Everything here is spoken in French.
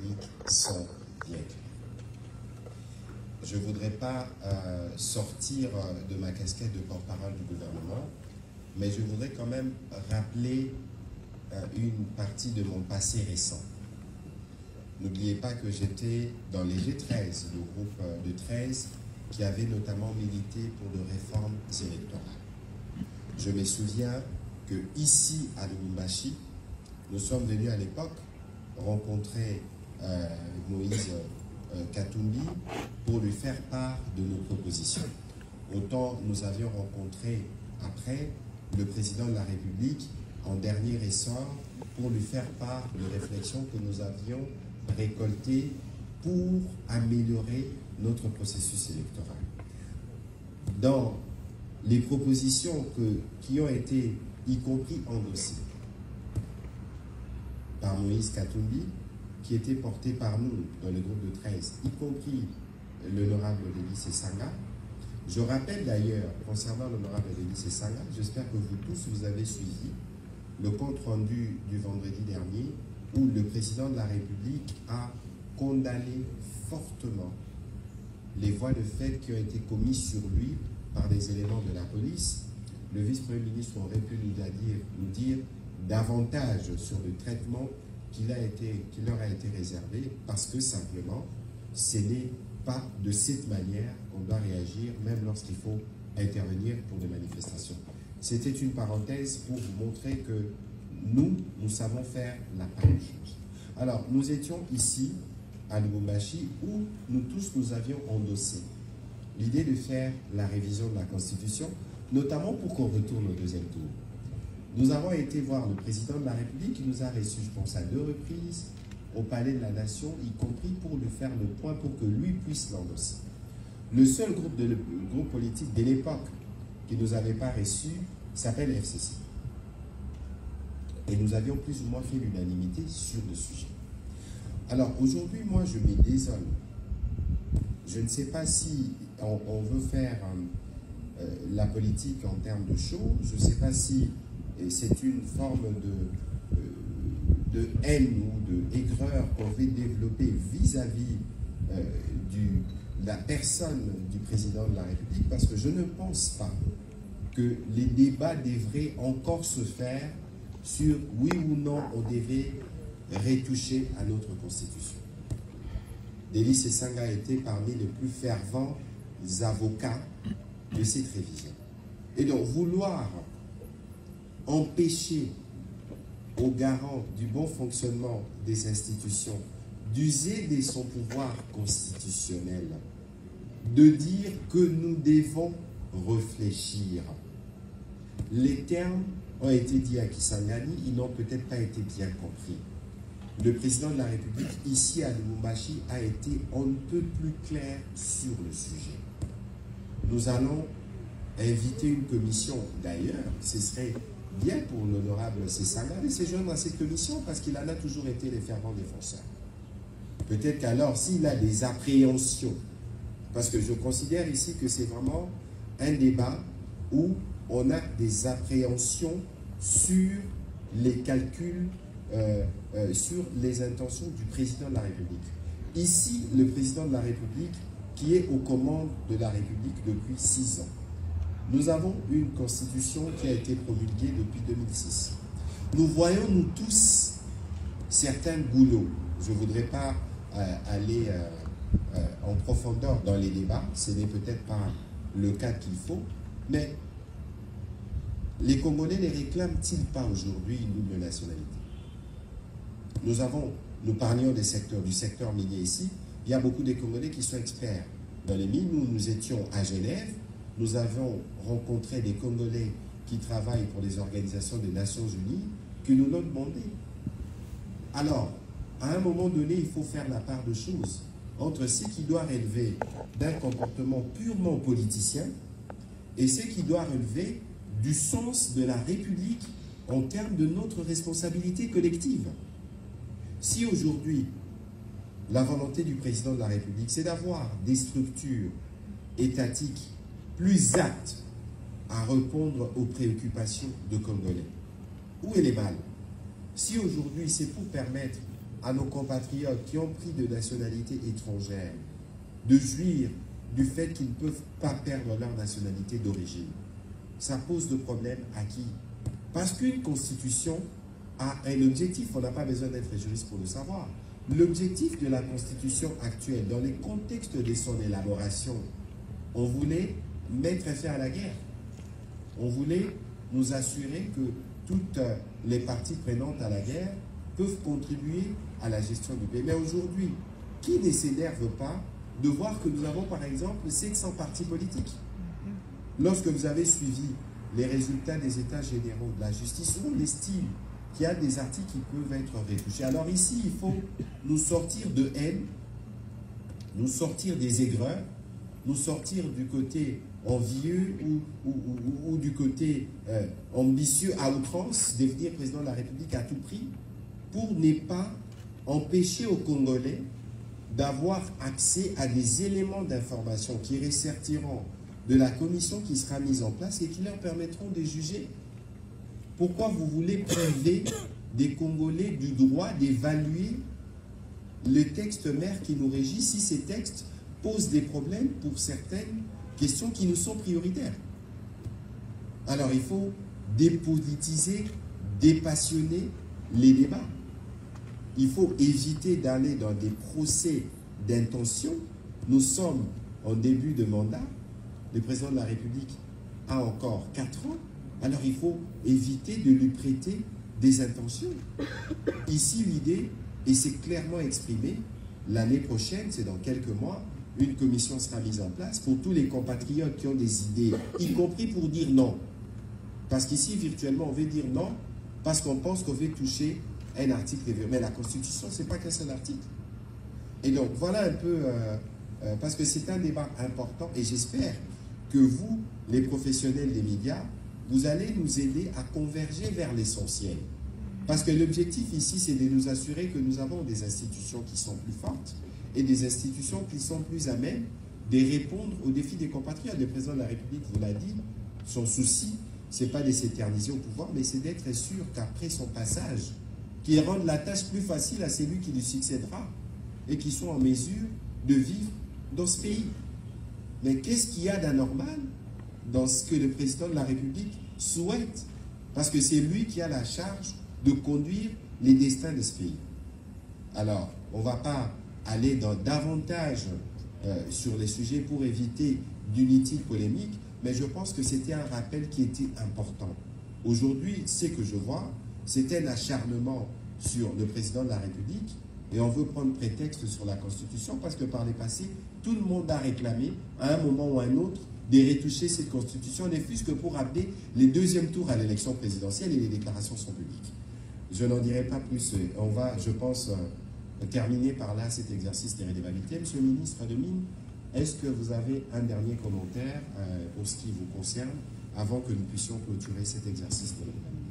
République sont bien clairs. Je ne voudrais pas sortir de ma casquette de porte-parole du gouvernement, mais je voudrais quand même rappeler une partie de mon passé récent. N'oubliez pas que j'étais dans les G13, le groupe de 13 qui avait notamment milité pour de réformes électorales. Je me souviens que ici à Lubumbashi, nous sommes venus à l'époque rencontrer Moïse Katumbi pour lui faire part de nos propositions. Autant nous avions rencontré après le président de la République en dernier ressort pour lui faire part de réflexions que nous avions récoltées pour améliorer notre processus électoral. Dans les propositions qui ont été y compris endossées par Moïse Katumbi, qui était porté par nous dans le groupe de 13, y compris l'honorable Denis Sesanga. Je rappelle d'ailleurs, concernant l'honorable Denis Sesanga, j'espère que vous tous, vous avez suivi le compte-rendu du vendredi dernier, où le président de la République a condamné fortement les voies de fait qui ont été commises sur lui par des éléments de la police. Le vice-premier ministre aurait pu nous dire davantage sur le traitement qui leur a été réservé, parce que simplement, ce n'est pas de cette manière qu'on doit réagir, même lorsqu'il faut intervenir pour des manifestations. C'était une parenthèse pour vous montrer que nous savons faire la part des choses. Alors, nous étions ici, à Lubumbashi, où nous tous, nous avions endossé l'idée de faire la révision de la Constitution, notamment pour qu'on retourne au deuxième tour. Nous avons été voir le président de la République qui nous a reçus, je pense, à 2 reprises au Palais de la Nation, y compris pour lui faire le point pour que lui puisse l'endosser. Le seul groupe politique de l'époque qui ne nous avait pas reçus s'appelle FCC. Et nous avions plus ou moins fait l'unanimité sur le sujet. Alors aujourd'hui, moi, je me désole. Je ne sais pas si on veut faire la politique en termes de show. Je ne sais pas si c'est une forme de haine ou de aigreur qu'on veut développer vis-à-vis de la personne du président de la République, parce que je ne pense pas que les débats devraient encore se faire sur oui ou non on devait retoucher à notre Constitution. Denis Sesanga a été parmi les plus fervents avocats de cette révision. Et donc vouloir empêcher aux garants du bon fonctionnement des institutions d'user de son pouvoir constitutionnel, de dire que nous devons réfléchir. Les termes ont été dits à Kisangani, ils n'ont peut-être pas été bien compris. Le président de la République, ici à Lubumbashi, a été on ne peut plus clair sur le sujet. Nous allons inviter une commission, d'ailleurs, ce serait bien pour l'honorable Sesanga de se joindre à cette commission, parce qu'il en a toujours été les fervents défenseurs. Peut-être qu'alors, s'il a des appréhensions, parce que je considère ici que c'est vraiment un débat où on a des appréhensions sur les calculs, sur les intentions du président de la République. Ici, le président de la République, qui est aux commandes de la République depuis 6 ans. Nous avons une constitution qui a été promulguée depuis 2006. Nous voyons, nous tous, certains goulots. Je ne voudrais pas aller en profondeur dans les débats, ce n'est peut-être pas le cas qu'il faut, mais les Congolais ne réclament-ils pas aujourd'hui une double nationalité? Nous parlions du secteur minier ici. Il y a beaucoup de Congolais qui sont experts dans les mines. Nous étions à Genève. Nous avons rencontré des Congolais qui travaillent pour les organisations des Nations Unies qui nous l'ont demandé. Alors, à un moment donné, il faut faire la part de choses entre ce qui doit relever d'un comportement purement politicien et ce qui doit relever du sens de la République en termes de notre responsabilité collective. Si aujourd'hui, la volonté du président de la République, c'est d'avoir des structures étatiques plus aptes à répondre aux préoccupations de Congolais, où est le mal? Si aujourd'hui, c'est pour permettre à nos compatriotes qui ont pris de nationalité étrangère de jouir du fait qu'ils ne peuvent pas perdre leur nationalité d'origine. Ça pose de problème à qui? Parce qu'une constitution a un objectif, on n'a pas besoin d'être juriste pour le savoir. L'objectif de la constitution actuelle, dans les contextes de son élaboration, on voulait mettre fin à la guerre. On voulait nous assurer que toutes les parties prenantes à la guerre peuvent contribuer à la gestion du pays. Mais aujourd'hui, qui ne s'énerve pas de voir que nous avons par exemple 700 partis politiques? Lorsque vous avez suivi les résultats des états généraux de la justice, on estime qu'il y a des articles qui peuvent être retouchés. Alors ici, il faut nous sortir de haine, nous sortir des aigreurs, nous sortir du côté envieux ou du côté ambitieux à outrance, devenir président de la République à tout prix, pour ne pas empêcher aux Congolais d'avoir accès à des éléments d'information qui ressortiront de la commission qui sera mise en place et qui leur permettront de juger. Pourquoi vous voulez priver des Congolais du droit d'évaluer le texte mère qui nous régit si ces textes posent des problèmes pour certaines questions qui nous sont prioritaires? Alors il faut dépolitiser, dépassionner les débats. Il faut éviter d'aller dans des procès d'intention. Nous sommes en début de mandat. Le président de la République a encore 4 ans. Alors il faut éviter de lui prêter des intentions. Ici, l'idée, et c'est clairement exprimé, l'année prochaine, c'est dans quelques mois, une commission sera mise en place pour tous les compatriotes qui ont des idées, y compris pour dire non. Parce qu'ici, virtuellement, on veut dire non parce qu'on pense qu'on veut toucher un article. Mais la Constitution, ce n'est pas qu'un seul article. Et donc, voilà un peu, parce que c'est un débat important et j'espère que vous, les professionnels des médias, vous allez nous aider à converger vers l'essentiel. Parce que l'objectif ici, c'est de nous assurer que nous avons des institutions qui sont plus fortes et des institutions qui sont plus à même de répondre aux défis des compatriotes. Le président de la République vous l'a dit, son souci, ce n'est pas de s'éterniser au pouvoir, mais c'est d'être sûr qu'après son passage, qu'il rende la tâche plus facile à celui qui lui succédera et qui soit en mesure de vivre dans ce pays. Mais qu'est-ce qu'il y a d'anormal dans ce que le président de la République souhaite? Parce que c'est lui qui a la charge de conduire les destins de ce pays. Alors, on ne va pas aller dans davantage sur les sujets pour éviter d'inutiles polémiques, mais je pense que c'était un rappel qui était important. Aujourd'hui, ce que je vois, c'est un acharnement sur le président de la République et on veut prendre prétexte sur la Constitution parce que par le passé, tout le monde a réclamé à un moment ou à un autre de retoucher cette Constitution, ne fût-ce que pour amener les deuxièmes tours à l'élection présidentielle et les déclarations sont publiques. Je n'en dirai pas plus. On va, je pense, terminer par là cet exercice de redevabilité. Monsieur le ministre de Mines, est-ce que vous avez un dernier commentaire pour ce qui vous concerne avant que nous puissions clôturer cet exercice de redevabilité?